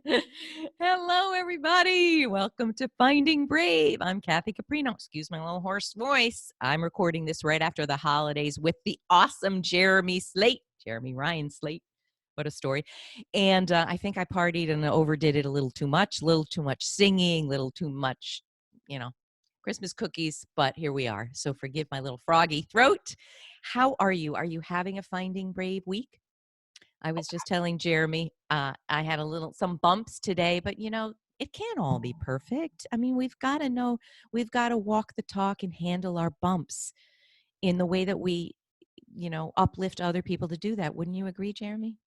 Hello, everybody. Welcome to Finding Brave. I'm Kathy Caprino. Excuse my little hoarse voice. I'm recording this right after the holidays with the awesome Jeremy Slate, Ryan Slate. What a story. And I think I partied and overdid it a little too much singing, little too much, Christmas cookies. But here we are. So forgive my little froggy throat. How are you? Are you having a Finding Brave week? I was just telling Jeremy, I had some bumps today, but it can't all be perfect. I mean, we've got to know, we've got to walk the talk and handle our bumps in the way that we, uplift other people to do that. Wouldn't you agree, Jeremy?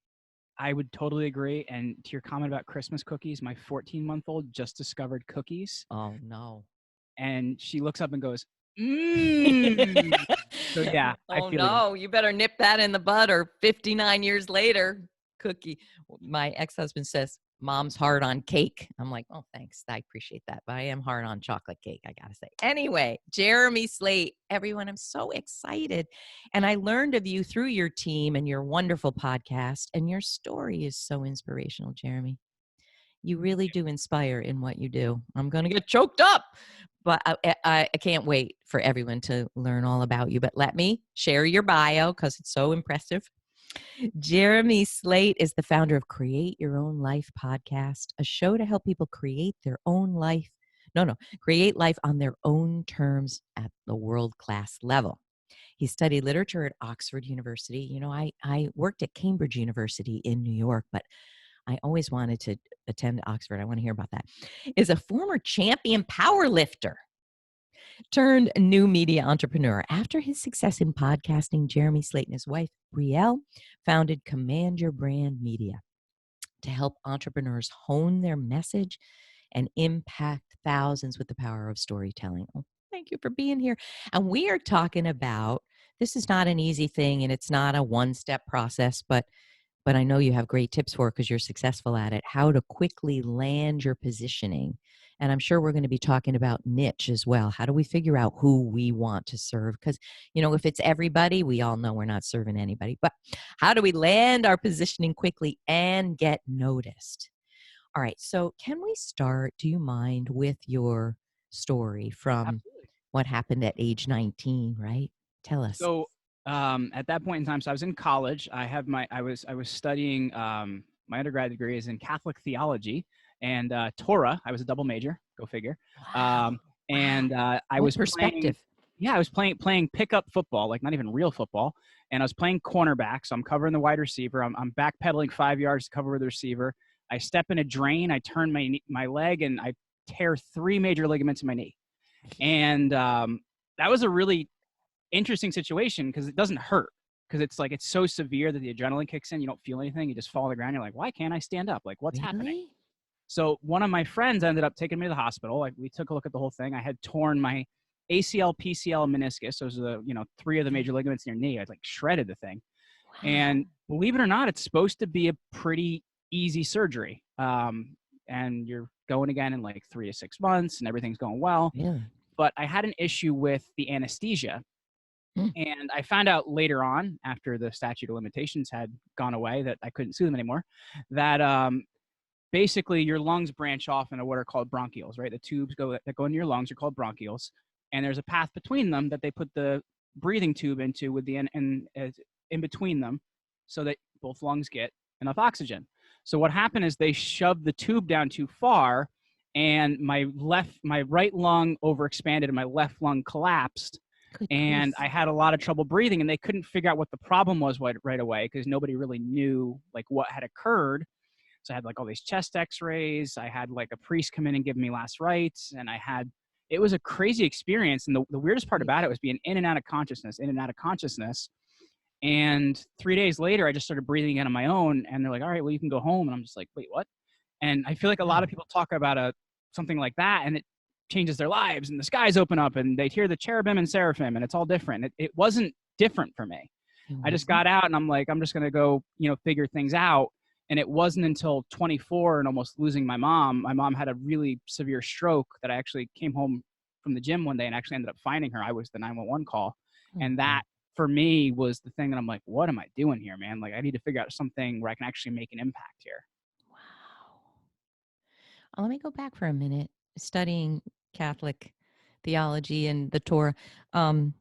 I would totally agree. And to your comment about Christmas cookies, my 14-month-old just discovered cookies, Oh, no. and she looks up and goes, mmm. So yeah, I Oh, feel you. no. You better nip that in the bud, or 59 years later, cookie. My ex-husband says, Mom's hard on cake. I'm like, oh, thanks. I appreciate that. But I am hard on chocolate cake, I got to say. Anyway, Jeremy Slate, everyone, I'm so excited. And I learned of you through your team and your wonderful podcast. And your story is so inspirational, Jeremy. You really do inspire in what you do. I'm going to get choked up, but I can't wait for everyone to learn all about you. But let me share your bio because it's so impressive. Jeremy Slate is the founder of Create Your Own Life podcast, a show to help people create their own life. Create life on their own terms at the world-class level. He studied literature at Oxford University. I worked at Cambridge University in New York, but I always wanted to attend Oxford. I want to hear about that. Is a former champion powerlifter turned new media entrepreneur. After his success in podcasting, Jeremy Slate and his wife, Brielle, founded Command Your Brand Media to help entrepreneurs hone their message and impact thousands with the power of storytelling. Oh, thank you for being here. And we are talking about, this is not an easy thing and it's not a one-step process, but I know you have great tips for it because you're successful at it, how to quickly land your positioning. And I'm sure we're going to be talking about niche as well. How do we figure out who we want to serve? Because, if it's everybody, we all know we're not serving anybody. But how do we land our positioning quickly and get noticed? All right. So can we start, do you mind, with your story from Absolutely. what happened at age 19, right? Tell us. So at that point in time, so I was in college. I was studying my undergrad degree is in Catholic theology and Torah. I was a double major. Go figure. Wow. And I What was playing. perspective? Yeah, I was playing pickup football, like not even real football. And I was playing cornerback, so I'm covering the wide receiver. I'm backpedaling 5 yards to cover the receiver. I step in a drain. I turn my leg, and I tear 3 major ligaments in my knee. And that was a really interesting situation because it doesn't hurt, because it's so severe that the adrenaline kicks in. You don't feel anything. You just fall on the ground. You're like, why can't I stand up? Like, what's happening? Really? So one of my friends ended up taking me to the hospital. We took a look at the whole thing. I had torn my ACL, PCL, and meniscus. Those are the 3 of the major ligaments in your knee. I like shredded the thing. Wow. And believe it or not, it's supposed to be a pretty easy surgery. And you're going again in like 3 to 6 months, and everything's going well. Really? But I had an issue with the anesthesia. Mm. And I found out later on, after the statute of limitations had gone away, that I couldn't sue them anymore, that basically your lungs branch off into what are called bronchioles, right? The tubes that go into your lungs are called bronchioles. And there's a path between them that they put the breathing tube into with the in between them so that both lungs get enough oxygen. So what happened is they shoved the tube down too far, and my right lung overexpanded and my left lung collapsed. Good And grief. I had a lot of trouble breathing, and they couldn't figure out what the problem was right away, because nobody really knew like what had occurred. So I had like all these chest x-rays. I had like a priest come in and give me last rites. And it was a crazy experience. And the weirdest part about it was being in and out of consciousness, in and out of consciousness. And 3 days later, I just started breathing again on my own. And they're like, all right, well, you can go home. And I'm just like, wait, what? And I feel like a lot of Wow. people talk about something like that, and it changes their lives, and the skies open up, and they hear the cherubim and seraphim, and it's all different. It wasn't different for me. It I just wasn't? got out, and I'm like, I'm just going to go, figure things out. And it wasn't until 24 and almost losing my mom. My mom had a really severe stroke that I actually came home from the gym one day and actually ended up finding her. I was the 911 call. Oh, And wow. that for me was the thing that I'm like, what am I doing here, man? Like, I need to figure out something where I can actually make an impact here. Wow. let me go back for a minute. Studying Catholic theology and the Torah. Um,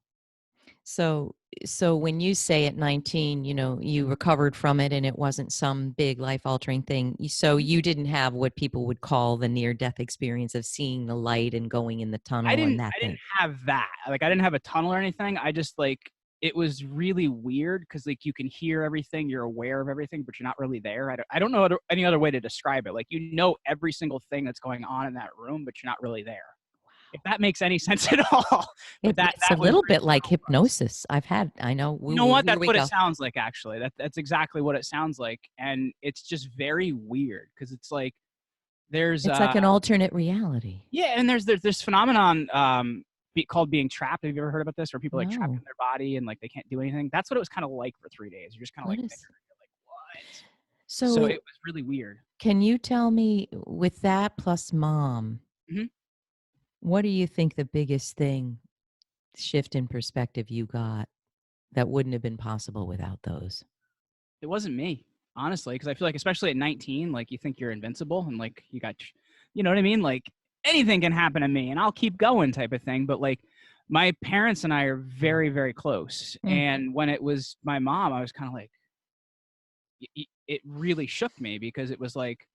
so, so when you say at 19, you recovered from it and it wasn't some big life altering thing. So you didn't have what people would call the near death experience of seeing the light and going in the tunnel and that I didn't thing. have that. Like, I didn't have a tunnel or anything. I just like, it was really weird because like you can hear everything, you're aware of everything, but you're not really there. I don't know any other way to describe it. Like, you know every single thing that's going on in that room, but you're not really there. If that makes any sense at all. But It's that a was little really bit like how it was. hypnosis. I know. You know what? Here That's we what it go. sounds like, actually. That's exactly what it sounds like. And it's just very weird because it's like there's It's like an alternate reality. yeah, and there's this phenomenon called being trapped. Have you ever heard about this? Where people are like trapped No. in their body and like they can't do anything. That's what it was kind of like for 3 days. You're just kind of What like is there. You're like, what? So it so? was really weird. Can you tell me with that plus mom, Hmm. what do you think the biggest thing shift in perspective you got that wouldn't have been possible without those? It wasn't me, honestly, because I feel like, especially at 19, like you think you're invincible and like you got, you know what I mean? Like anything can happen to me and I'll keep going type of thing. But like my parents and I are very, very close. Mm. And when it was my mom, I was kind of like, it really shook me because it was like,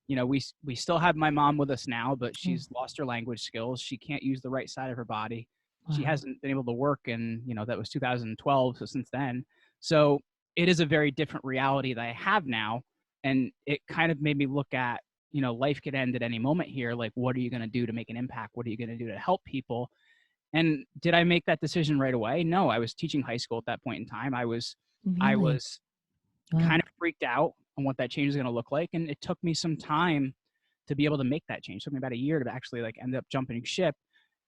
we still have my mom with us now, but Mm. she's lost her language skills. She can't use the right side of her body. She Wow. hasn't been able to work, and that was 2012. So since then, so it is a very different reality that I have now, and it kind of made me look at, life could end at any moment here. Like, what are you going to do to make an impact? What are you going to do to help people? And did I make that decision right away? No, I was teaching high school at that point in time. I Really? was Wow. kind of freaked out on what that change is going to look like, and it took me some time to be able to make that change. It took me about a year to actually like end up jumping ship,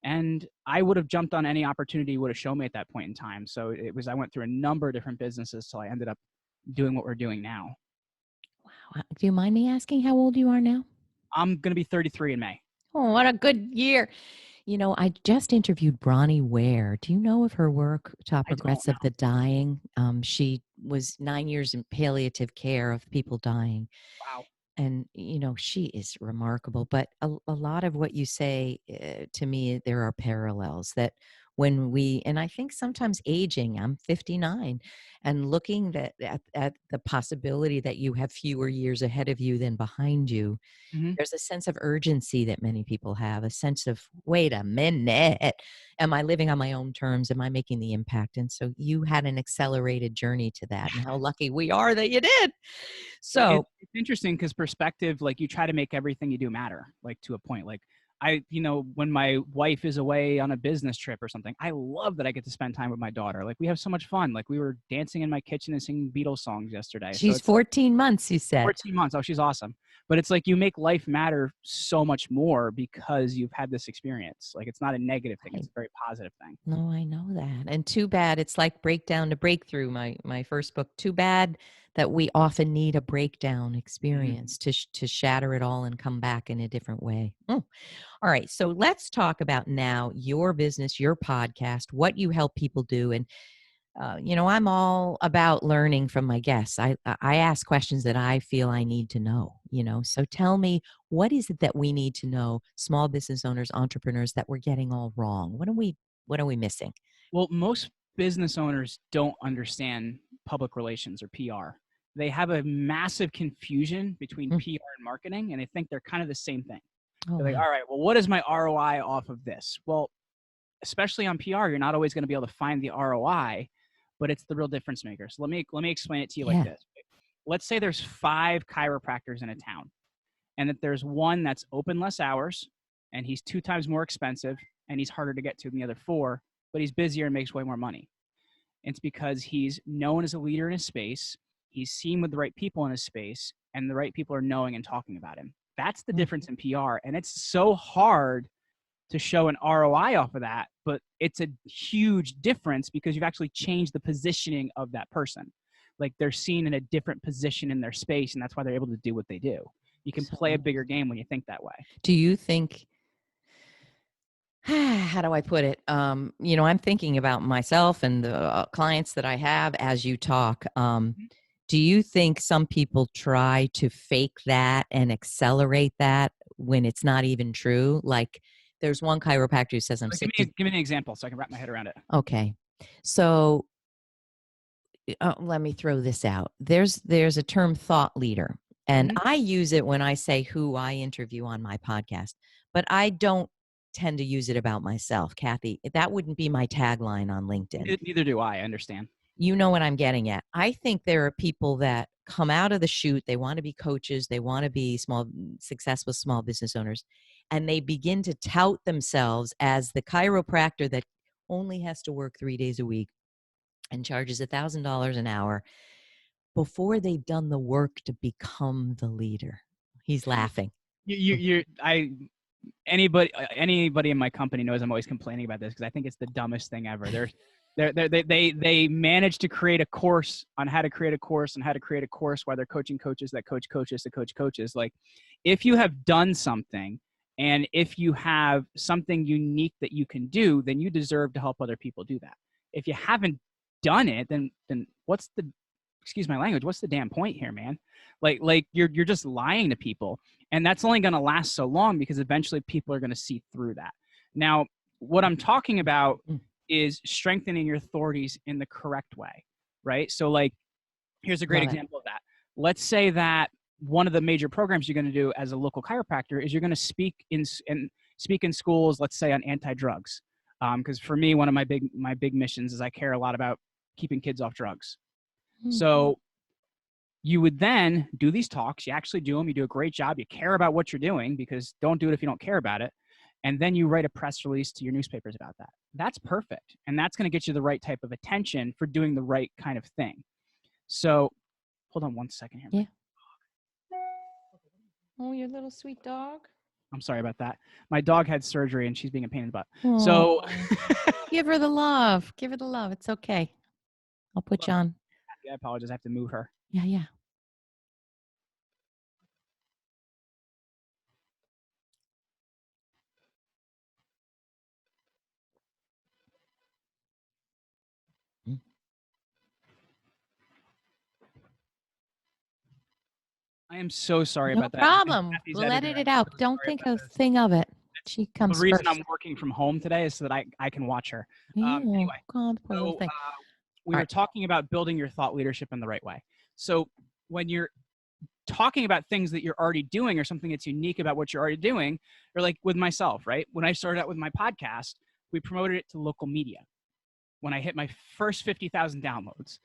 and I would have jumped on any opportunity would have shown me at that point in time. So I went through a number of different businesses till I ended up doing what we're doing now. Wow. Do you mind me asking how old you are now? I'm going to be 33 in May. Oh, what a good year. I just interviewed Bronnie Ware. Do you know of her work, Top I don't Regrets know. of the Dying? She was 9 years in palliative care of people dying. Wow. And, she is remarkable. But a lot of what you say to me, there are parallels that and I think sometimes aging, I'm 59, and looking at the possibility that you have fewer years ahead of you than behind you, Hmm. there's a sense of urgency that many people have, a sense of, wait a minute, am I living on my own terms? Am I making the impact? And so you had an accelerated journey to that. And how lucky we are that you did. So, It's interesting because perspective, like you try to make everything you do matter, like to a point. Like when my wife is away on a business trip or something, I love that I get to spend time with my daughter. Like we have so much fun. Like we were dancing in my kitchen and singing Beatles songs yesterday. So she's it's like 14 months, you said. 14 months. Oh, she's awesome. But it's like you make life matter so much more because you've had this experience. Like it's not a negative thing; it's a very positive thing. No, I know that. And too bad it's like breakdown to breakthrough, my first book. Too bad that we often need a breakdown Mhm. experience to shatter it all and come back in a different way. All right. So let's talk about now your business, your podcast, what you help people do. And I'm all about learning from my guests. I ask questions that I feel I need to know, So tell me, what is it that we need to know, small business owners, entrepreneurs, that we're getting all wrong? What are we missing? Well, most business owners don't understand public relations or PR. They have a massive confusion between Mm. PR and marketing, and they think they're kind of the same thing. Oh, They're like, wow. all right, well, what is my ROI off of this? Well, especially on PR, you're not always going to be able to find the ROI, but it's the real difference maker. So let me explain it to you like Yeah. this. Let's say there's 5 chiropractors in a town, and that there's one that's open less hours, and he's 2 times more expensive, and he's harder to get to than the other 4, but he's busier and makes way more money. It's because he's known as a leader in his space. He's seen with the right people in his space, and the right people are knowing and talking about him. That's the Mm. difference in PR. And it's so hard to show an ROI off of that, but it's a huge difference because you've actually changed the positioning of that person. Like they're seen in a different position in their space, and that's why they're able to do what they do. You can play a So, bigger game when you think that way. do you think, how do I put it? I'm thinking about myself and the clients that I have as you talk. Do you think some people try to fake that and accelerate that when it's not even true. Like there's one chiropractor who says, I'm sick. Give me an example so I can wrap my head around it. Okay. So let me throw this out. There's a term thought leader, and I use it when I say who I interview on my podcast, but I don't tend to use it about myself, Kathy. That wouldn't be my tagline on LinkedIn. Neither do I understand. You know what I'm getting at. I think there are people that come out of the chute. They want to be coaches. They want to be successful small business owners, and they begin to tout themselves as the chiropractor that only has to work 3 days a week and charges $1,000 an hour before they've done the work to become the leader. He's laughing. Anybody in my company knows I'm always complaining about this because I think it's the dumbest thing ever. They managed to create a course on how to create a course and how to create a course while they're coaching coaches that coach coaches to coach coaches. Like, if you have done something and if you have something unique that you can do, then you deserve to help other people do that. If you haven't done it, then what's the, excuse my language, what's the damn point here, man? Like you're just lying to people, and that's only going to last so long because eventually people are going to see through that. Now, what I'm talking about is strengthening your authorities in the correct way, right? So like, here's a great example of that. Let's say that one of the major programs you're going to do as a local chiropractor is you're going to speak in schools, let's say on anti-drugs. Because for me, one of my big missions is I care a lot about keeping kids off drugs. So you would then do these talks. You actually do them. You do a great job. You care about what you're doing, because don't do it if you don't care about it. And then you write a press release to your newspapers about that. That's perfect. And that's going to get you the right type of attention for doing the right kind of thing. So hold on one second here. Yeah. Oh, your little sweet dog. I'm sorry about that. My dog had surgery and she's being a pain in the butt. Aww. So give her the love. Give her the love. It's okay. I'll put you on. I apologize. I have to move her. Yeah. I am so sorry about that. No problem. We'll edit it out. Don't think a thing of it. She comes first. The reason first. I'm working from home today is so that I can watch her. Anyway, God, poor little thing. We were talking about building your thought leadership in the right way. So when you're talking about things that you're already doing or something that's unique about what you're already doing, or like with myself, right? When I started out with my podcast, we promoted it to local media. When I hit my first 50,000 downloads.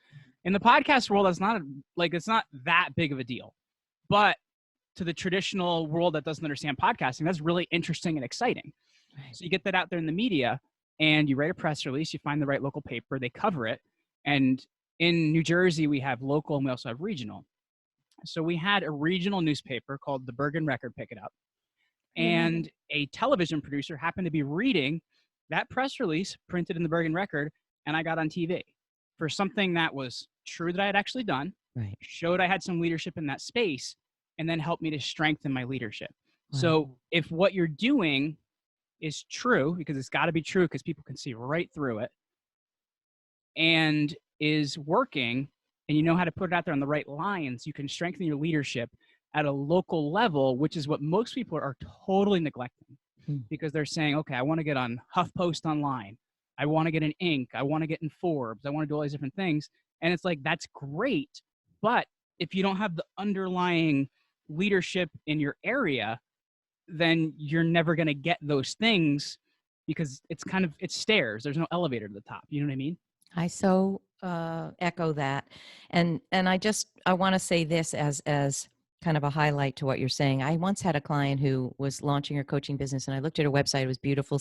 In the podcast world, it's not that big of a deal. But to the traditional world that doesn't understand podcasting, that's really interesting and exciting. Right. So you get that out there in the media, and you write a press release, you find the right local paper, they cover it. And in New Jersey, we have local and we also have regional. So we had a regional newspaper called the Bergen Record pick it up. And a television producer happened to be reading that press release printed in the Bergen Record, and I got on TV for something that was true that I had actually done, right, showed I had some leadership in that space, and then helped me to strengthen my leadership. Wow. So if what you're doing is true, because it's got to be true because people can see right through it, and is working, and you know how to put it out there on the right lines, you can strengthen your leadership at a local level, which is what most people are totally neglecting. Because they're saying, okay, I want to get on HuffPost online. I want to get in Inc. I want to get in Forbes. I want to do all these different things. And it's like, that's great. But if you don't have the underlying leadership in your area, then you're never going to get those things, because it's stairs. There's no elevator to the top. You know what I mean? I so echo that. And I want to say this as kind of a highlight to what you're saying. I once had a client who was launching her coaching business, and I looked at her website. It was beautiful,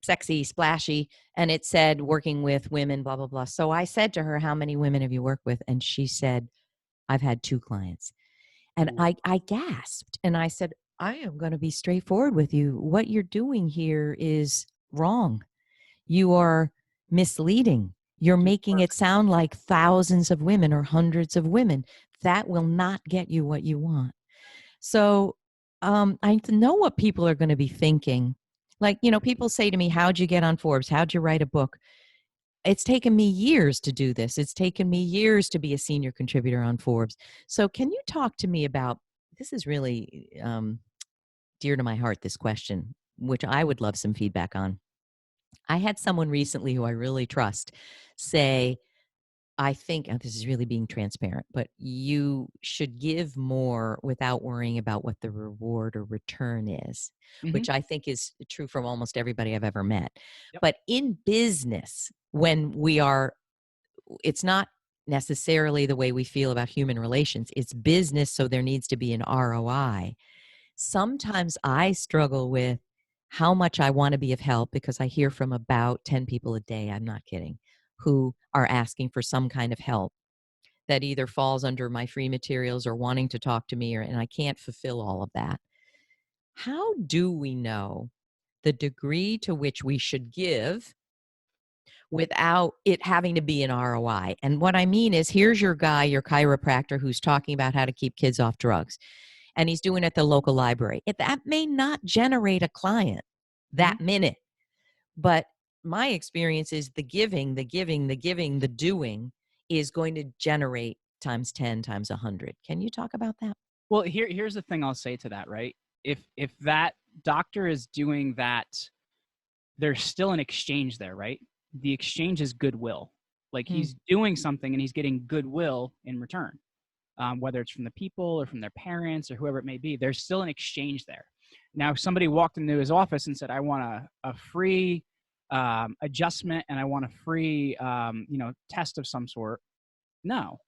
sexy, splashy, and it said working with women, blah, blah, blah. So I said to her, how many women have you worked with? And she said, I've had 2 clients. And I gasped, and I said, I am going to be straightforward with you. What you're doing here is wrong. You are misleading. You're making it sound like thousands of women or hundreds of women. That will not get you what you want. So I know what people are going to be thinking. Like, people say to me, how'd you get on Forbes? How'd you write a book? It's taken me years to do this. It's taken me years to be a senior contributor on Forbes. So can you talk to me about, this is really dear to my heart, this question, which I would love some feedback on. I had someone recently who I really trust say, I think, and this is really being transparent, but you should give more without worrying about what the reward or return is, Hmm. which I think is true from almost everybody I've ever met. Yep. But in business, when we are, it's not necessarily the way we feel about human relations, it's business. So there needs to be an ROI. Sometimes I struggle with how much I want to be of help because I hear from about 10 people a day, I'm not kidding, who are asking for some kind of help that either falls under my free materials or wanting to talk to me, or, and I can't fulfill all of that. How do we know the degree to which we should give without it having to be an ROI? And what I mean is, here's your guy, your chiropractor, who's talking about how to keep kids off drugs, and he's doing it at the local library. That may not generate a client Hmm. that minute, but my experience is the giving, the giving, the giving, the doing is going to generate times 10, times 100. Can you talk about that? Well, here's the thing I'll say to that, right? If that doctor is doing that, there's still an exchange there, right? The exchange is goodwill. Like Hmm. he's doing something and he's getting goodwill in return, whether it's from the people or from their parents or whoever it may be. There's still an exchange there. Now, if somebody walked into his office and said, "I want a free adjustment and I want a free test of some sort," no,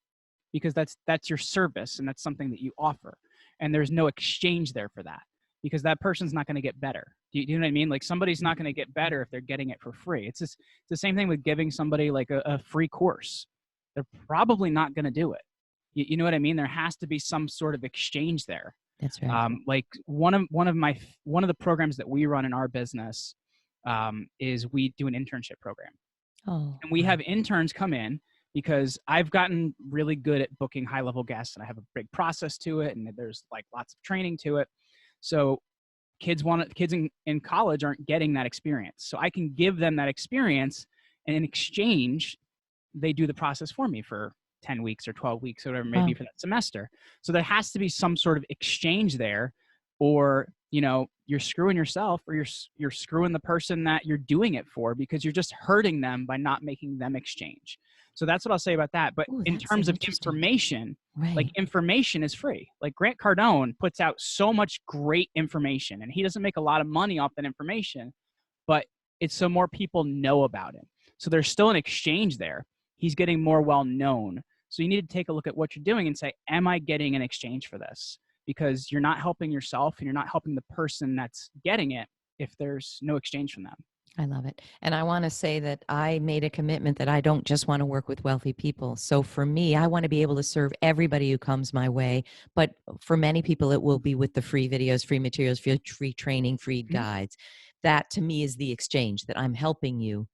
because that's your service and that's something that you offer, and there's no exchange there for that because that person's not going to get better. Do you know what I mean? Like somebody's not going to get better if they're getting it for free. It's the same thing with giving somebody like a free course. They're probably not going to do it. You know what I mean? There has to be some sort of exchange there. That's right. Like one of the programs that we run in our business is we do an internship program, Oh, and we have interns come in because I've gotten really good at booking high level guests and I have a big process to it and there's like lots of training to it. So kids in college aren't getting that experience. So I can give them that experience, and in exchange, they do the process for me for 10 weeks or 12 weeks or whatever it may be wow. for that semester. So there has to be some sort of exchange there, or you're screwing yourself, or you're screwing the person that you're doing it for, because you're just hurting them by not making them exchange. So that's what I'll say about that. But Oh, in that's terms of interesting. information, like Right. information is free. Like Grant Cardone puts out so much great information, and he doesn't make a lot of money off that information, but it's so more people know about him. So there's still an exchange there. He's getting more well known. So you need to take a look at what you're doing and say, am I getting an exchange for this? Because you're not helping yourself and you're not helping the person that's getting it if there's no exchange from them. I love it. And I want to say that I made a commitment that I don't just want to work with wealthy people. So for me, I want to be able to serve everybody who comes my way. But for many people, it will be with the free videos, free materials, free training, free Mhm. guides. That to me is the exchange, that I'm helping you.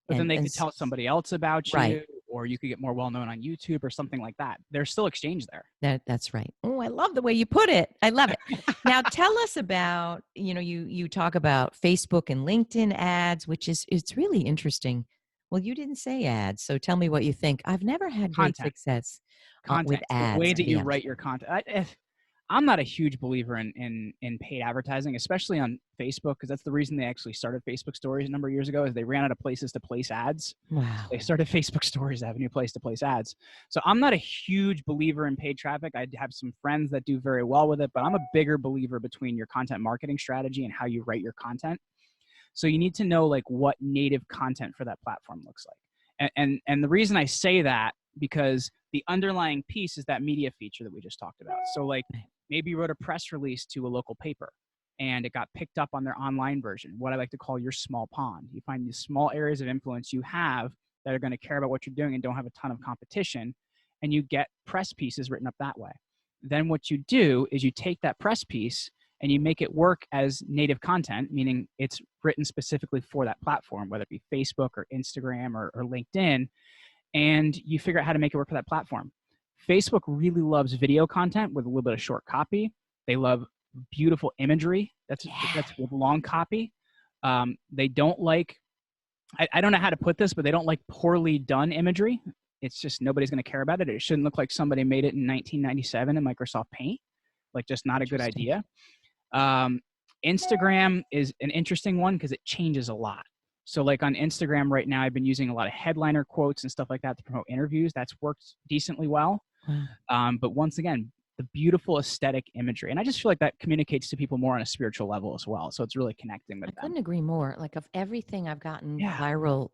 But then they And could tell somebody else about right. you, or you could get more well known on YouTube or something like that. There's still exchange there. That's right. Oh, I love the way you put it. I love it. Now tell us about, you talk about Facebook and LinkedIn ads, which is, it's really interesting. Well, you didn't say ads, so tell me what you think. I've never had great Content. success with Content. It's the way ads, that you yeah. write your content. I'm not a huge believer in paid advertising, especially on Facebook, because that's the reason they actually started Facebook Stories a number of years ago. Is they ran out of places to place ads. So Wow. they started Facebook Stories to have a new place to place ads. So I'm not a huge believer in paid traffic. I have some friends that do very well with it, but I'm a bigger believer between your content marketing strategy and how you write your content. So you need to know like what native content for that platform looks like. And the reason I say that, because the underlying piece is that media feature that we just talked about. So like maybe you wrote a press release to a local paper and it got picked up on their online version, what I like to call your small pond. You find these small areas of influence you have that are going to care about what you're doing and don't have a ton of competition, and you get press pieces written up that way. Then what you do is you take that press piece and you make it work as native content, meaning it's written specifically for that platform, whether it be Facebook or Instagram or LinkedIn, and you figure out how to make it work for that platform. Facebook really loves video content with a little bit of short copy. They love beautiful imagery. That's with long copy. They don't like, I don't know how to put this, but they don't like poorly done imagery. It's just nobody's going to care about it. It shouldn't look like somebody made it in 1997 in Microsoft Paint. Like just not a good Interesting. idea. Instagram is an interesting one because it changes a lot. So like on Instagram right now, I've been using a lot of headliner quotes and stuff like that to promote interviews. That's worked decently well. Wow. But once again, the beautiful aesthetic imagery. And I just feel like that communicates to people more on a spiritual level as well. So it's really connecting with I them. couldn't agree more. Like of everything I've gotten Yeah. viral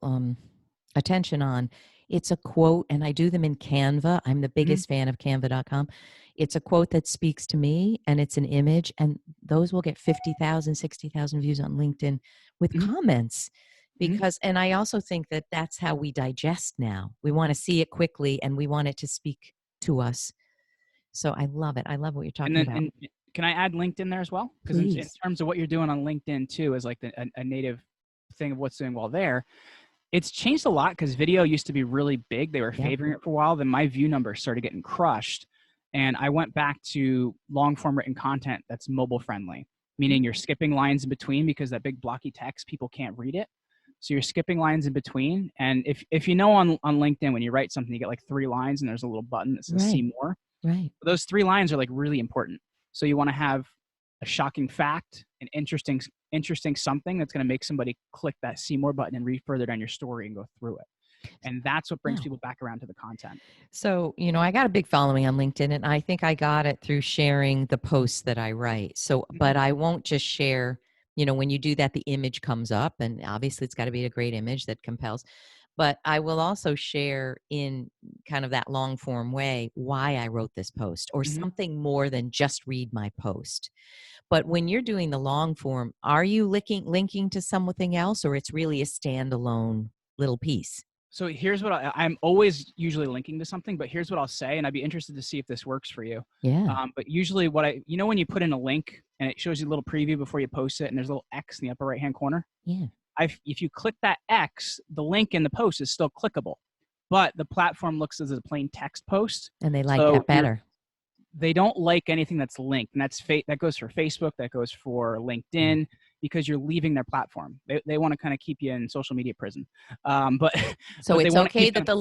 attention on, it's a quote, and I do them in Canva. I'm the biggest fan of Canva.com. It's a quote that speaks to me, and it's an image, and those will get 50,000, 60,000 views on LinkedIn with Mhm. comments. Mhm. Because, and I also think that that's how we digest now. We want to see it quickly, and we want it to speak to us. So I love it. I love what you're And talking then, about. and can I add LinkedIn there as well? Because in Please. terms of what you're doing on LinkedIn too, is like a native thing of what's doing well there. It's changed a lot because video used to be really big. They were Yep. favoring it for a while. Then my view numbers started getting crushed. And I went back to long form written content that's mobile friendly, meaning you're skipping lines in between because that big blocky text, people can't read it. So you're skipping lines in between. And if you know on LinkedIn, when you write something, you get like 3 lines and there's a little button that says see Right. more. Right. Those 3 lines are like really important. So you want to have a shocking fact, an interesting something that's going to make somebody click that see more button and read further down your story and go through it. And that's what brings Wow. people back around to the content. So, I got a big following on LinkedIn, and I think I got it through sharing the posts that I write. So, but I won't just share, when you do that, the image comes up, and obviously it's got to be a great image that compels. But I will also share in kind of that long form way why I wrote this post or Mm-hmm. something more than just read my post. But when you're doing the long form, are you linking to something else, or it's really a standalone little piece? So here's what I'm always usually linking to something, but here's what I'll say, and I'd be interested to see if this works for you. Yeah. But usually when you put in a link and it shows you a little preview before you post it, and there's a little X in the upper right-hand corner. Yeah. If you click that X, the link in the post is still clickable, but the platform looks as a plain text post. And they like So that better. they don't like anything that's linked, and that goes for Facebook, that goes for LinkedIn, because you're leaving their platform. They want to kind of keep you in social media prison, but So but they it's want to okay keep you that the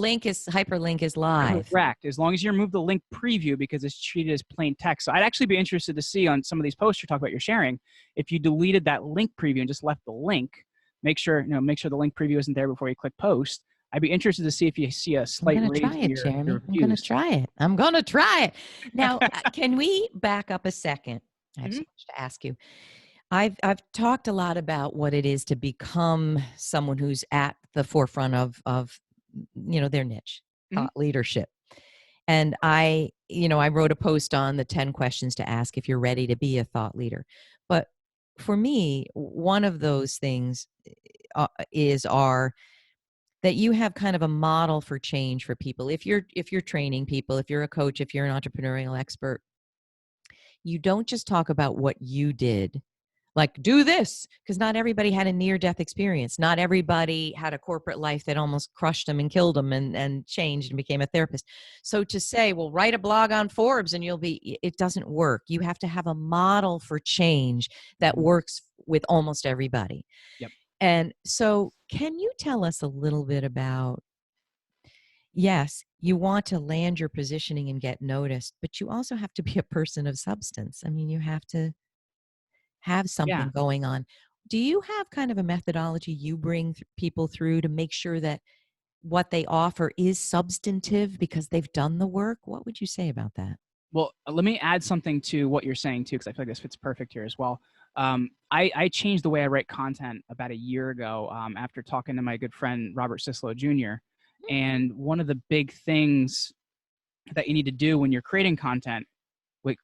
hyperlink is live. correct as long as you remove the link preview because it's treated as plain text. So I'd actually be interested to see on some of these posts you're talking about, you're sharing, if you deleted that link preview and just left the link. Make sure the link preview isn't there before you click post. I'd be interested to see if you see a I'm slight going to raise try in it, Jeremy. your I'm going to views. try it. I'm going to try it. Now, can we back up a second? I have so much to ask you. I've talked a lot about what it is to become someone who's at the forefront of their niche, Mm-hmm. thought leadership. And I wrote a post on the 10 questions to ask if you're ready to be a thought leader. But for me, one of those things are that you have kind of a model for change for people. If you're training people, if you're a coach, if you're an entrepreneurial expert, you don't just talk about what you did, like do this, because not everybody had a near-death experience. Not everybody had a corporate life that almost crushed them and killed them and changed and became a therapist. So to say, well, write a blog on Forbes and it doesn't work. You have to have a model for change that works with almost everybody. Yep. And so can you tell us a little bit about, yes, you want to land your positioning and get noticed, but you also have to be a person of substance. I mean, you have to have Yeah. something going on. Do you have kind of a methodology you bring people through to make sure that what they offer is substantive because they've done the work? What would you say about that? Well, let me add something to what you're saying too, because I feel like this fits perfect here as well. I changed the way I write content about a year ago after talking to my good friend Robert Sislow Jr. And one of the big things that you need to do when you're creating content,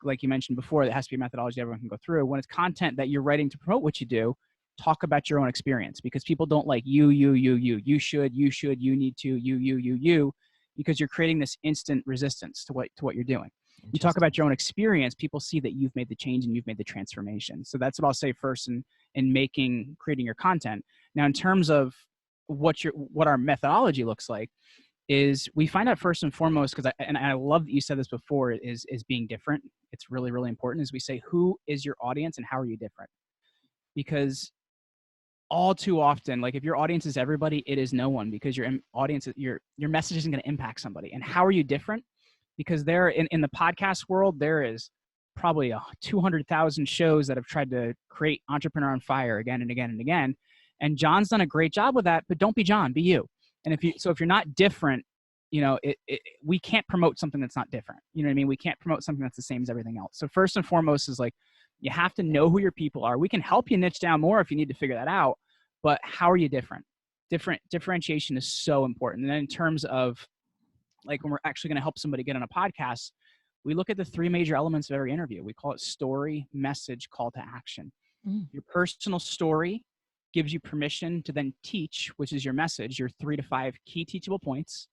like you mentioned before, that has to be a methodology everyone can go through. When it's content that you're writing to promote what you do, talk about your own experience, because people don't like you should, you need to, you, because you're creating this instant resistance to what you're doing. You talk about your own experience, people see that you've made the change and you've made the transformation. So that's what I'll say first in creating your content. Now, in terms of what our methodology looks like, is we find out first and foremost, because I love that you said this before, is being different. It's really, really important, is we say, who is your audience and how are you different? Because all too often, like if your audience is everybody, it is no one, because your audience, your message isn't going to impact somebody. And how are you different? Because in the podcast world, there is probably 200,000 shows that have tried to create Entrepreneur on Fire again and again and again. And John's done a great job with that, but don't be John, be you. And if you're not different, you know, we can't promote something that's not different. You know what I mean? We can't promote something that's the same as everything else. So first and foremost is like, you have to know who your people are. We can help you niche down more if you need to figure that out, but how are you different? Differentiation is so important. And then in terms of like when we're actually going to help somebody get on a podcast, we look at the 3 major elements of every interview. We call it story, message, call to action. Your personal story gives you permission to then teach, which is your message, your 3 to 5 key teachable points,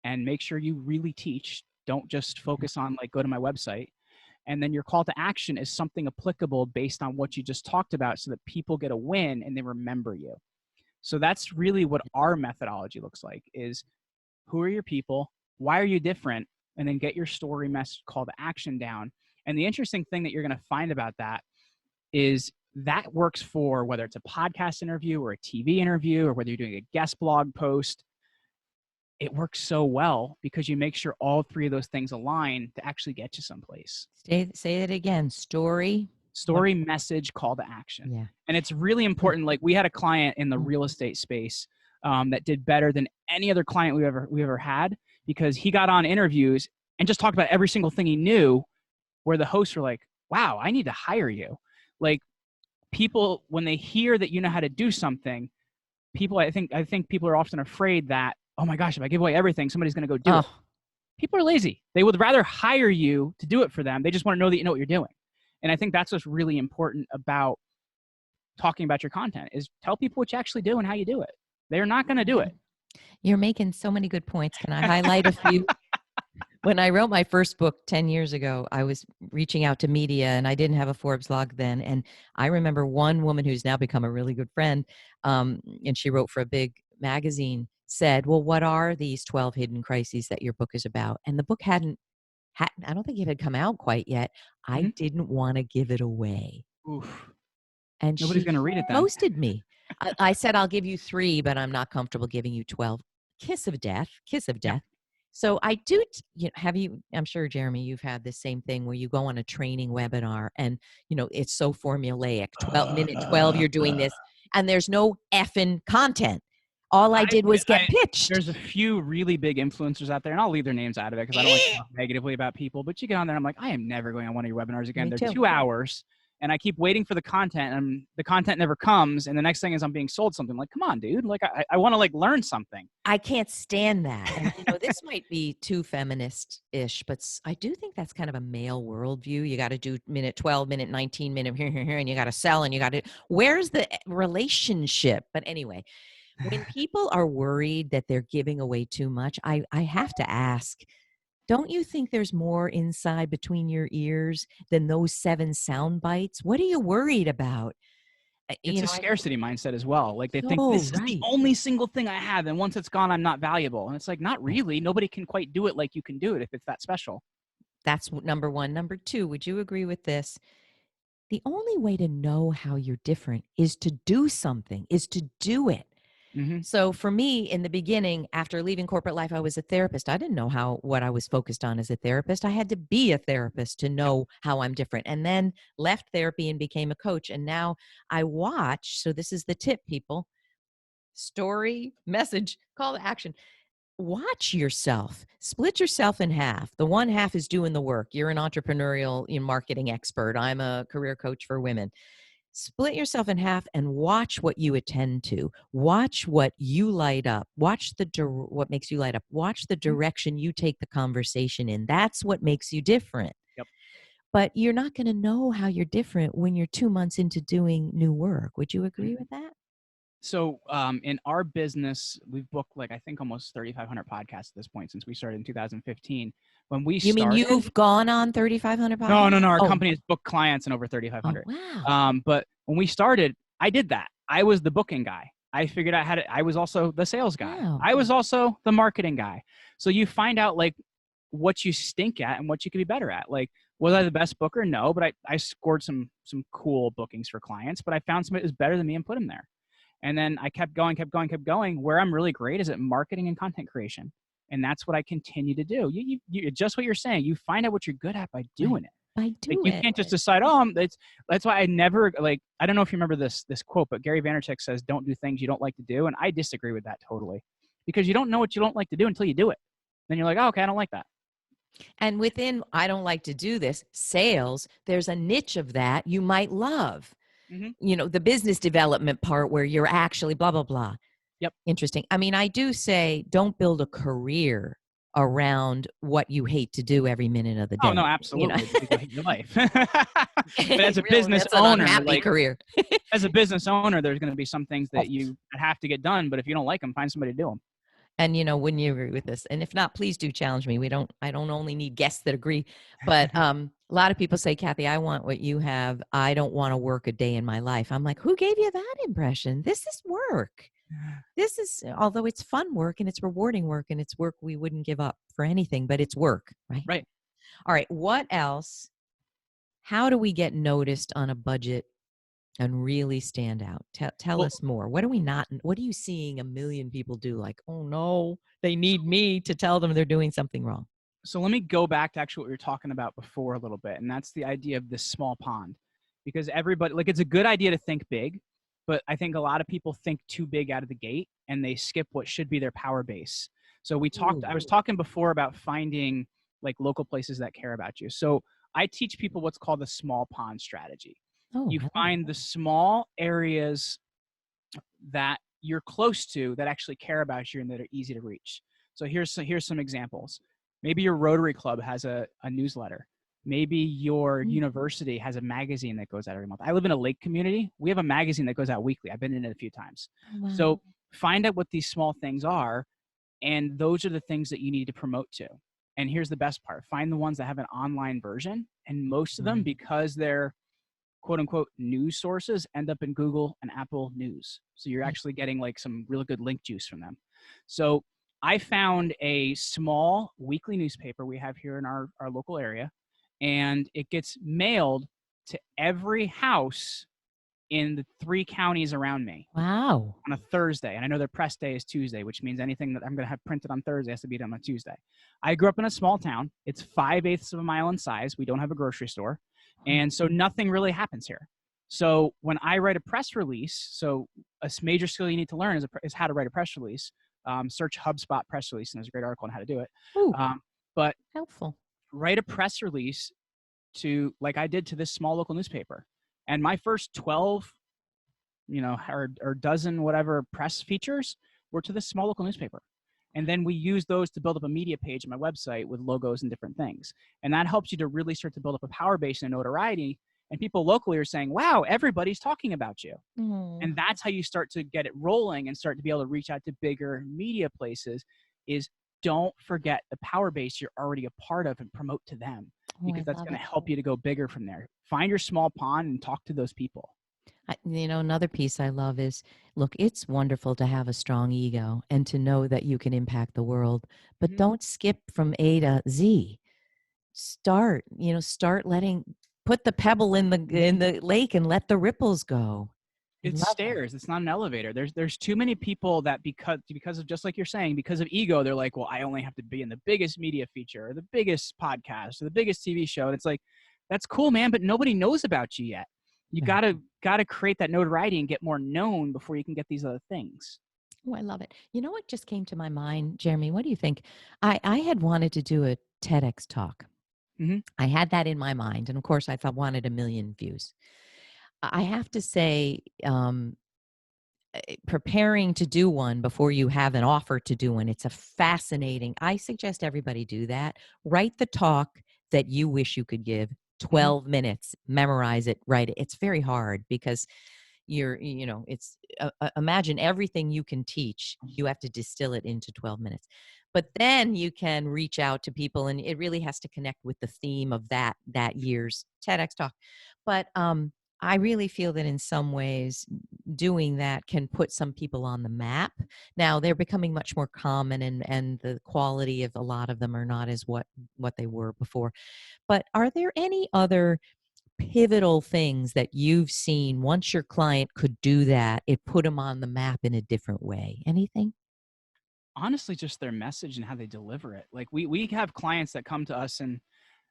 and make sure you really teach. Don't just focus on like, go to my website. And then your call to action is something applicable based on what you just talked about so that people get a win and they remember you. So that's really what our methodology looks like is who are your people? Why are you different? And then get your story, message, call to action down. And the interesting thing that you're going to find about that is that works for whether it's a podcast interview or a TV interview or whether you're doing a guest blog post. It works so well because you make sure all 3 of those things align to actually get you someplace. Say it again. Story, message, call to action. Yeah. And it's really important. Like we had a client in the real estate space that did better than any other client we ever had because he got on interviews and just talked about every single thing he knew where the hosts were like, wow, I need to hire you. Like people, when they hear that you know how to do something, I think people are often afraid that, oh my gosh, if I give away everything, somebody's going to go do it. People are lazy. They would rather hire you to do it for them. They just want to know that you know what you're doing. And I think that's what's really important about talking about your content is tell people what you actually do and how you do it. They're not going to do it. You're making so many good points. Can I highlight a few? When I wrote my first book 10 years ago, I was reaching out to media and I didn't have a Forbes log then. And I remember one woman who's now become a really good friend, and she wrote for a big magazine, said, well, what are these 12 hidden crises that your book is about? And the book I don't think it had come out quite yet. I didn't want to give it away. Oof. And nobody's going to read it then. Ghosted me. I said, I'll give you 3, but I'm not comfortable giving you 12. Kiss of death. Yeah. So I do, I'm sure, Jeremy, you've had the same thing where you go on a training webinar and, you know, it's so formulaic. 12, you're doing this and there's no effing content. All I did was get pitched. There's a few really big influencers out there, and I'll leave their names out of it because I don't like to talk negatively about people. But you get on there, I'm like, I am never going on one of your webinars again. They're 2 hours, and I keep waiting for the content, and the content never comes. And the next thing is I'm being sold something. Like, come on, dude! Like, I want to like learn something. I can't stand that. And, you know, this might be too feminist-ish, but I do think that's kind of a male worldview. You got to do minute 12, minute 19, minute here, and you got to sell, and you got to. Where's the relationship? But anyway. When people are worried that they're giving away too much, I have to ask, don't you think there's more inside between your ears than those 7 sound bites? What are you worried about? It's a scarcity mindset as well. Like they think this is the right. only single thing I have. And once it's gone, I'm not valuable. And it's like, not really. Nobody can quite do it like you can do it if it's that special. That's number 1. Number 2, would you agree with this? The only way to know how you're different is to do something, is to do it. So for me, in the beginning, after leaving corporate life, I was a therapist. I didn't know what I was focused on as a therapist. I had to be a therapist to know how I'm different. And then left therapy and became a coach. And now I watch. So this is the tip, people. Story, message, call to action. Watch yourself. Split yourself in half. The one half is doing the work. You're an entrepreneurial marketing expert. I'm a career coach for women. Split yourself in half and watch what you attend to. Watch what you light up. Watch what makes you light up. Watch the direction you take the conversation in. That's what makes you different. Yep. But you're not going to know how you're different when you're 2 months into doing new work. Would you agree with that? So in our business, we've booked I think almost 3,500 podcasts at this point since we started in 2015. When we You mean you've gone on 3,500 podcasts? No. Our company has booked clients in over 3,500. Oh, wow. But when we started, I did that. I was the booking guy. I figured out I was also the sales guy. Wow. I was also the marketing guy. So you find out what you stink at and what you can be better at. Was I the best booker? No, but I scored some cool bookings for clients, but I found somebody that was better than me and put them there. And then I kept going. Where I'm really great is at marketing and content creation. And that's what I continue to do. You just what you're saying. You find out what you're good at by doing it. I Like, do you it. can't just decide, oh, that's why I never, like, I don't know if you remember this quote, but Gary Vaynerchuk says, don't do things you don't like to do. And I disagree with that totally, because you don't know what you don't like to do until you do it. Then you're like, oh, okay, I don't like that. And within, I don't like to do this, sales, there's a niche of that you might love. Hmm. The business development part where you're actually blah, blah, blah. Yep. Interesting. I mean, I do say don't build a career around what you hate to do every minute of the Oh, no, day. absolutely, because you'll hate your life. But as a Really, business that's an owner, unhappy like, career. as a business owner, there's going to be some things Oh, that you have to get done, but if you don't like them, find somebody to do them. and wouldn't you agree with this? And if not, please do challenge me. I don't only need guests that agree, but a lot of people say, Kathy, I want what you have. I don't want to work a day in my life. I'm like, who gave you that impression? This is work. This is, although it's fun work and it's rewarding work and it's work we wouldn't give up for anything, but it's work, right? Right. All right. What else? How do we get noticed on a budget and really stand out? Tell Well, us more. What are we not? What are you seeing a million people do? Like, oh no, they need me to tell them they're doing something wrong. so let me go back to actually what we were talking about before a little bit, and that's the idea of this small pond. Because everybody, like, it's a good idea to think big, but I think a lot of people think too big out of the gate and they skip what should be their power base. So I was Ooh. talking before about finding like local places that care about you. So I teach people what's called the small pond strategy. Oh, You I love it. find the small areas that you're close to that actually care about you and that are easy to reach. So here's some examples. Maybe your Rotary Club has a newsletter. Maybe your Mm. university has a magazine that goes out every month. I live in a lake community. We have a magazine that goes out weekly. I've been in it a few times. Oh, wow. So find out what these small things are, and those are the things that you need to promote to. And here's the best part. Find the ones that have an online version, and most of them, Mm. because they're quote unquote news sources, end up in Google and Apple News. So you're Right. actually getting like some really good link juice from them. So I found a small weekly newspaper we have here in our local area, and it gets mailed to every house in the 3 counties around me Wow. on a Thursday. And I know their press day is Tuesday, which means anything that I'm going to have printed on Thursday has to be done on Tuesday. I grew up in a small town. It's 5/8 of a mile in size. We don't have a grocery store. Wow. And so nothing really happens here. So when I write a press release, so a major skill you need to learn is how to write a press release. Search HubSpot press release, and there's a great article on how to do it. Ooh, But helpful. write a press release to, like I did to this small local newspaper. And my first 12 or dozen whatever press features were to this small local newspaper. And then we use those to build up a media page on my website with logos and different things. And that helps you to really start to build up a power base and notoriety. And people locally are saying, wow, everybody's talking about you. Oh, And that's how you start to get it rolling and start to be able to reach out to bigger media places. Is don't forget the power base you're already a part of and promote to them, oh, because I that's love going it. to help you to go bigger from there. Find your small pond and talk to those people. Another piece I love is, look, it's wonderful to have a strong ego and to know that you can impact the world, but Mhm. don't skip from A to Z. Start put the pebble in the lake and let the ripples go. I It's love that. stairs. It's not an elevator. There's too many people that because of, just like you're saying, because of ego, they're like, well, I only have to be in the biggest media feature or the biggest podcast or the biggest TV show. And it's like, that's cool, man, but nobody knows about you yet. You Right. gotta create that notoriety and get more known before you can get these other things. Oh, I love it. You know what just came to my mind, Jeremy? What do you think? I had wanted to do a TEDx talk. Hmm. I had that in my mind, and of course, I thought wanted a million views. I have to say, preparing to do one before you have an offer to do one, it's a fascinating. I suggest everybody do that. Write the talk that you wish you could give. Hmm. 12 minutes, memorize it, write it. It's very hard because it's imagine everything you can teach, you have to distill it into 12 minutes. But then you can reach out to people, and it really has to connect with the theme of that year's TEDx talk. But I really feel that in some ways doing that can put some people on the map. Now they're becoming much more common, and the quality of a lot of them are not as what they were before. But are there any other pivotal things that you've seen once your client could do that, it put them on the map in a different way? Anything? Honestly, just their message and how they deliver it. Like we have clients that come to us and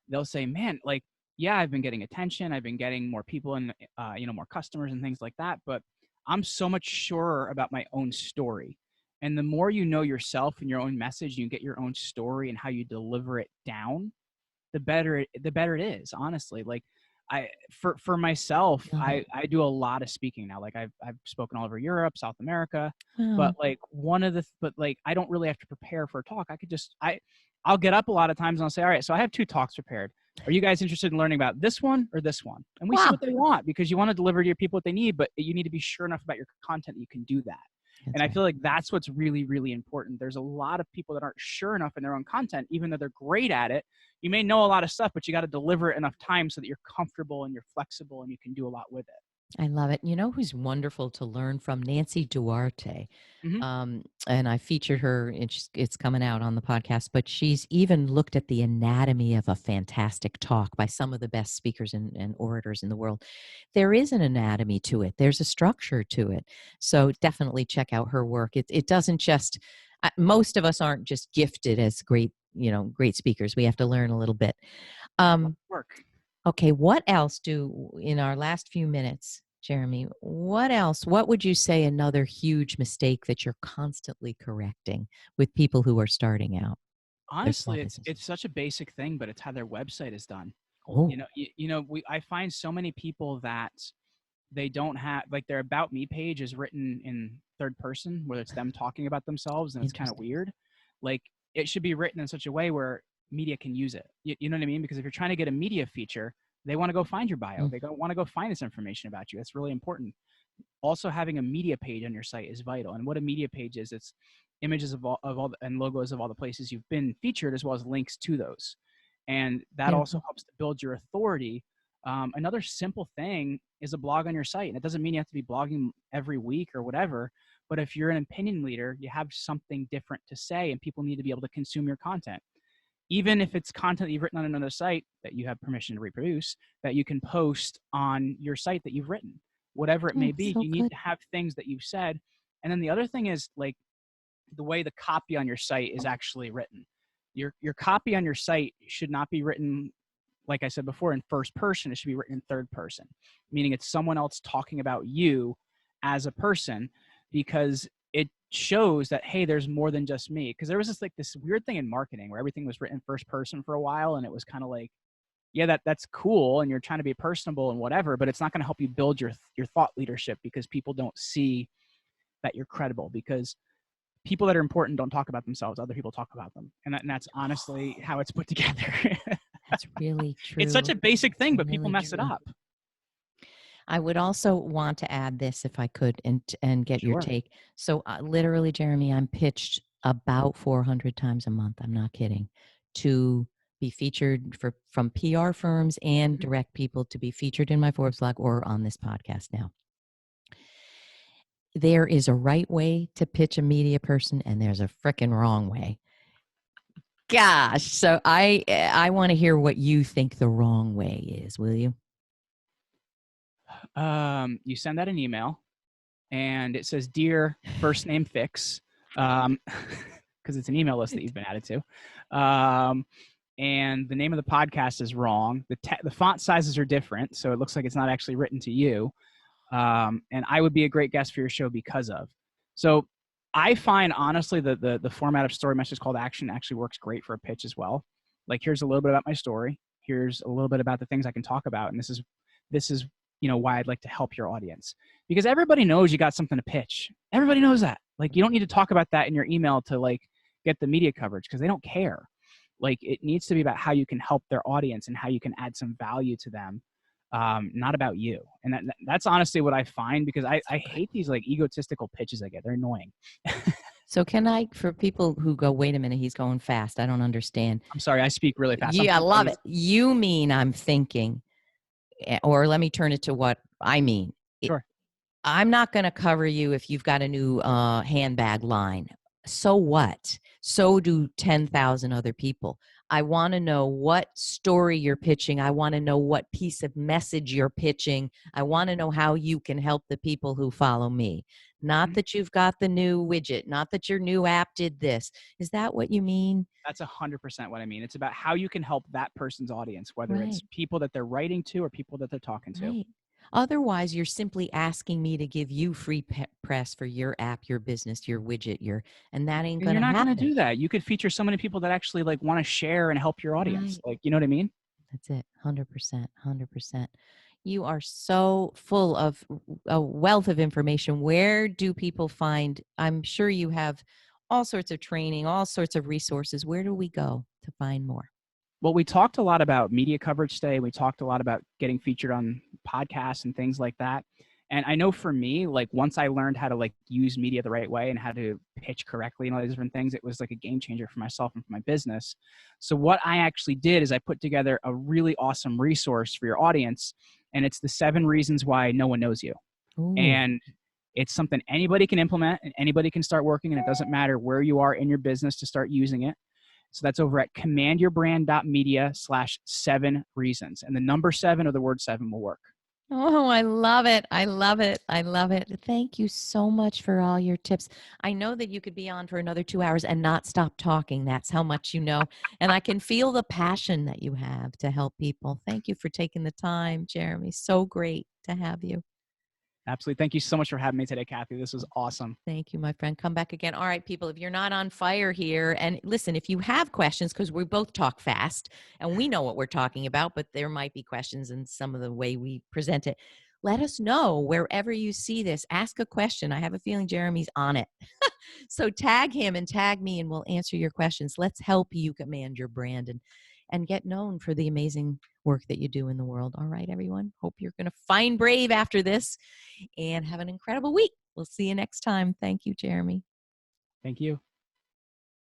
they'll say, man, like yeah, I've been getting attention. I've been getting more people and, more customers and things like that. But I'm so much surer about my own story. And the more you know yourself and your own message, you get your own story and how you deliver it down, the better it is, honestly. Like for myself, Love it. I do a lot of speaking now. Like I've spoken all over Europe, South America, but Wow. like but like I don't really have to prepare for a talk. I could just I'll get up a lot of times and I'll say, all right, so I have 2 talks prepared. Are you guys interested in learning about this one or this one? And we see Wow. what they want, because you want to deliver to your people what they need, but you need to be sure enough about your content that you can do that. And That's I right. feel like that's what's really, really important. There's a lot of people that aren't sure enough in their own content, even though they're great at it. You may know a lot of stuff, but you got to deliver it enough time so that you're comfortable and you're flexible and you can do a lot with it. I love it. You know who's wonderful to learn from? Nancy Duarte. Hmm. And I featured her, and it's coming out on the podcast, but she's even looked at the anatomy of a fantastic talk by some of the best speakers and orators in the world. There is an anatomy to it. There's a structure to it. So definitely check out her work. It doesn't just, most of us aren't just gifted as great speakers. We have to learn a little bit. Work. Okay, what else in our last few minutes, Jeremy, what would you say another huge mistake that you're constantly correcting with people who are starting out, their small Honestly, businesses? it's such a basic thing, but it's how their website is done. Oh, I find so many people that they don't have, like, their about me page is written in third person, where it's them talking about themselves, and it's kind of interesting. weird. Like, it should be written in such a way where media can use it. You know what I mean? Because if you're trying to get a media feature, they want to go find your bio. Mm, They want to go find this information about you. That's really important. Also, having a media page on your site is vital. And what a media page is, it's images and logos of all the places you've been featured, as well as links to those. And that also beautiful. helps to build your authority. Another simple thing is a blog on your site. And it doesn't mean you have to be blogging every week or whatever, but if you're an opinion leader, you have something different to say, and people need to be able to consume your content. Even if it's content that you've written on another site that you have permission to reproduce, that you can post on your site that you've written, whatever it Oh, may be, so you need good. to have things that you've said. And then the other thing is, like, the way the copy on your site is actually written. Your copy on your site should not be written, like I said before, in first person. It should be written in third person, meaning it's someone else talking about you as a person, because it shows that, hey, there's more than just me. Because there was this weird thing in marketing where everything was written first person for a while, and it was kind of like, yeah, that's cool, and you're trying to be personable and whatever, but it's not going to help you build your thought leadership, because people don't see that you're credible. Because people that are important don't talk about themselves, other people talk about them, and that's honestly how it's put together. That's really It's such true. a basic thing, but people Really mess it true. up. I would also want to add this, if I could, and get your Sure. take. So, literally, Jeremy, I'm pitched about 400 times a month. I'm not kidding. To be featured from PR firms and Mhm. direct people to be featured in my Forbes blog or on this podcast now. There is a right way to pitch a media person, and there's a frickin' wrong way. Gosh, so I want to hear what you think the wrong way is. Will you? You send out an email, and it says, "Dear first name fix," because it's an email list that you've been added to. And the name of the podcast is wrong. The font sizes are different, so it looks like it's not actually written to you. And I would be a great guest for your show because of. So I find, honestly, the format of story message call to action actually works great for a pitch as well. Like, here's a little bit about my story. Here's a little bit about the things I can talk about, and this is why I'd like to help your audience, because everybody knows you got something to pitch. Everybody knows that. Like, you don't need to talk about that in your email to, like, get the media coverage, because they don't care. Like, it needs to be about how you can help their audience and how you can add some value to them, not about you. And that's honestly what I find, because I hate these, like, egotistical pitches I get. They're annoying. So can I, for people who go, wait a minute, he's going fast. I don't understand. I'm sorry, I speak really fast. Yeah, I love it. You mean I'm thinking, or let me turn it to what I mean. Sure. I'm not going to cover you if you've got a new handbag line. So what? So do 10,000 other people. I want to know what story you're pitching. I want to know what piece of message you're pitching. I want to know how you can help the people who follow me. Not Mhm. that you've got the new widget, not that your new app did this. Is that what you mean? That's 100% what I mean. It's about how you can help that person's audience, whether it's Right, people that they're writing to or people that they're talking to. right. Otherwise, you're simply asking me to give you free press for your app, your business, your widget, and that ain't And going you're to not going to happen. do that. You could feature so many people that actually like want to share and help your audience. Right. Like, you know what I mean? That's it. 100%. 100%. You are so full of a wealth of information. Where do people find? I'm sure you have all sorts of training, all sorts of resources. Where do we go to find more? Well, we talked a lot about media coverage today. We talked a lot about getting featured on podcasts and things like that. And I know for me, like once I learned how to like use media the right way and how to pitch correctly and all these different things, it was like a game changer for myself and for my business. So what I actually did is I put together a really awesome resource for your audience, and it's the 7 reasons why no one knows you. Ooh. And it's something anybody can implement and anybody can start working, and it doesn't matter where you are in your business to start using it. So that's over at commandyourbrand.media/7 reasons. And the number 7 or the word 7 will work. Oh, I love it. I love it. I love it. Thank you so much for all your tips. I know that you could be on for another 2 hours and not stop talking. That's how much you know. And I can feel the passion that you have to help people. Thank you for taking the time, Jeremy. So great to have you. Absolutely. Thank you so much for having me today, Kathy. This was awesome. Thank you, my friend. Come back again. All right, people, if you're not on fire here, and listen, if you have questions, because we both talk fast and we know what we're talking about, but there might be questions in some of the way we present it. Let us know wherever you see this. Ask a question. I have a feeling Jeremy's on it. So tag him and tag me, and we'll answer your questions. Let's help you command your brand and get known for the amazing work that you do in the world. All right, everyone. Hope you're going to find brave after this and have an incredible week. We'll see you next time. Thank you, Jeremy. Thank you.